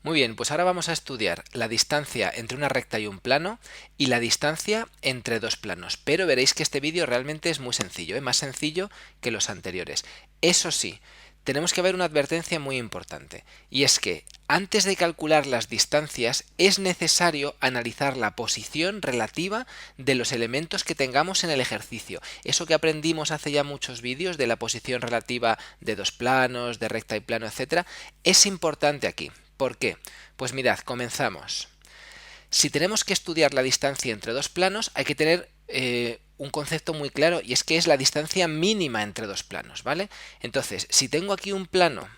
Muy bien, pues ahora vamos a estudiar la distancia entre una recta y un plano y la distancia entre dos planos. Pero veréis que este vídeo realmente es muy sencillo, más sencillo que los anteriores. Eso sí, tenemos que ver una advertencia muy importante, y es que antes de calcular las distancias es necesario analizar la posición relativa de los elementos que tengamos en el ejercicio. Eso que aprendimos hace ya muchos vídeos de la posición relativa de dos planos, de recta y plano, etcétera, es importante aquí. ¿Por qué? Pues mirad, comenzamos. Si tenemos que estudiar la distancia entre dos planos, hay que tener un concepto muy claro, y es que es la distancia mínima entre dos planos, ¿vale? Entonces, si tengo aquí un plano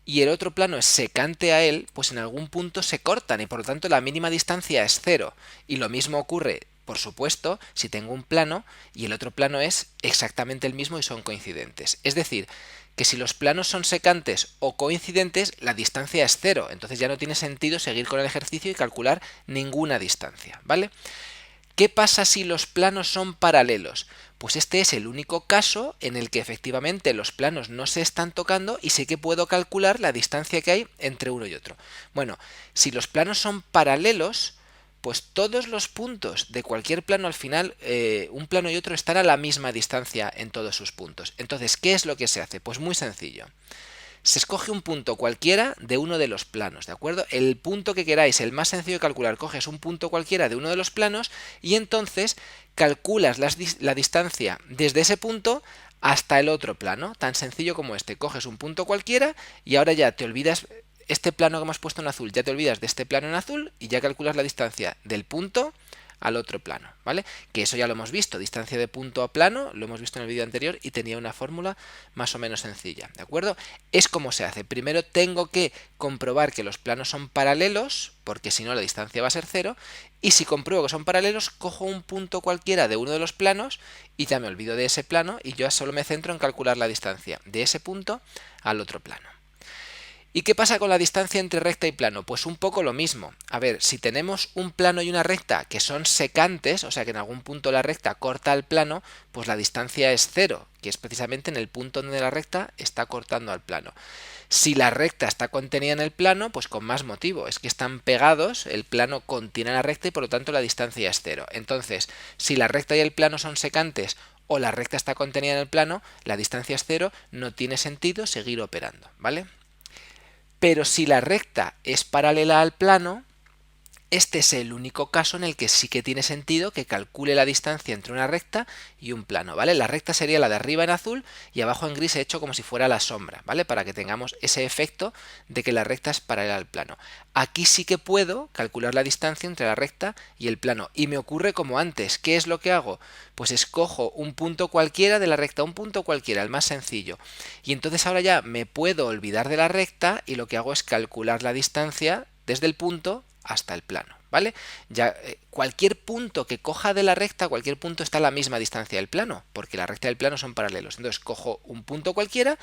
y el otro plano es secante a él, pues en algún punto se cortan y por lo tanto la mínima distancia es cero. Y lo mismo ocurre, por supuesto, si tengo un plano y el otro plano es exactamente el mismo y son coincidentes. Es decir, que si los planos son secantes o coincidentes, la distancia es cero. Entonces ya no tiene sentido seguir con el ejercicio y calcular ninguna distancia, ¿vale? ¿Qué pasa si los planos son paralelos? Pues este es el único caso en el que efectivamente los planos no se están tocando y sí que puedo calcular la distancia que hay entre uno y otro. Bueno, si los planos son paralelos, pues todos los puntos de cualquier plano al final, un plano y otro están a la misma distancia en todos sus puntos. Entonces, ¿qué es lo que se hace? Pues muy sencillo. Se escoge un punto cualquiera de uno de los planos, ¿de acuerdo? El punto que queráis, el más sencillo de calcular, coges un punto cualquiera de uno de los planos y entonces calculas la distancia desde ese punto hasta el otro plano, tan sencillo como este. Coges un punto cualquiera y ahora ya te olvidas, este plano que hemos puesto en azul, ya te olvidas de este plano en azul y ya calculas la distancia del punto al otro plano, ¿vale? Que eso ya lo hemos visto, distancia de punto a plano, lo hemos visto en el vídeo anterior y tenía una fórmula más o menos sencilla, ¿de acuerdo? Es como se hace. Primero tengo que comprobar que los planos son paralelos, porque si no la distancia va a ser cero, y si compruebo que son paralelos, cojo un punto cualquiera de uno de los planos y ya me olvido de ese plano y yo solo me centro en calcular la distancia de ese punto al otro plano. ¿Y qué pasa con la distancia entre recta y plano? Pues un poco lo mismo. A ver, si tenemos un plano y una recta que son secantes, o sea que en algún punto la recta corta el plano, pues la distancia es cero, que es precisamente en el punto donde la recta está cortando al plano. Si la recta está contenida en el plano, pues con más motivo, es que están pegados, el plano contiene la recta y por lo tanto la distancia es cero. Entonces, si la recta y el plano son secantes o la recta está contenida en el plano, la distancia es cero, no tiene sentido seguir operando, ¿vale? Pero si la recta es paralela al plano, este es el único caso en el que sí que tiene sentido que calcule la distancia entre una recta y un plano, ¿vale? La recta sería la de arriba en azul y abajo en gris he hecho como si fuera la sombra, ¿vale? Para que tengamos ese efecto de que la recta es paralela al plano. Aquí sí que puedo calcular la distancia entre la recta y el plano y me ocurre como antes. ¿Qué es lo que hago? Pues escojo un punto cualquiera de la recta, un punto cualquiera, el más sencillo. Y entonces ahora ya me puedo olvidar de la recta y lo que hago es calcular la distancia desde el punto hasta el plano, ¿vale? Ya cualquier punto que coja de la recta, cualquier punto está a la misma distancia del plano, porque la recta y el plano son paralelos. Entonces cojo un punto cualquiera,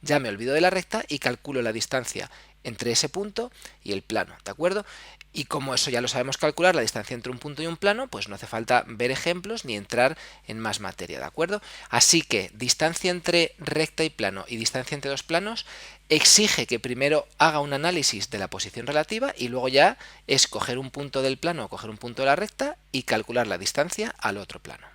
ya me olvido de la recta y calculo la distancia entre ese punto y el plano, ¿de acuerdo? Y como eso ya lo sabemos calcular, la distancia entre un punto y un plano, pues no hace falta ver ejemplos ni entrar en más materia, ¿de acuerdo? Así que distancia entre recta y plano y distancia entre dos planos exige que primero haga un análisis de la posición relativa y luego ya es coger un punto del plano o coger un punto de la recta y calcular la distancia al otro plano.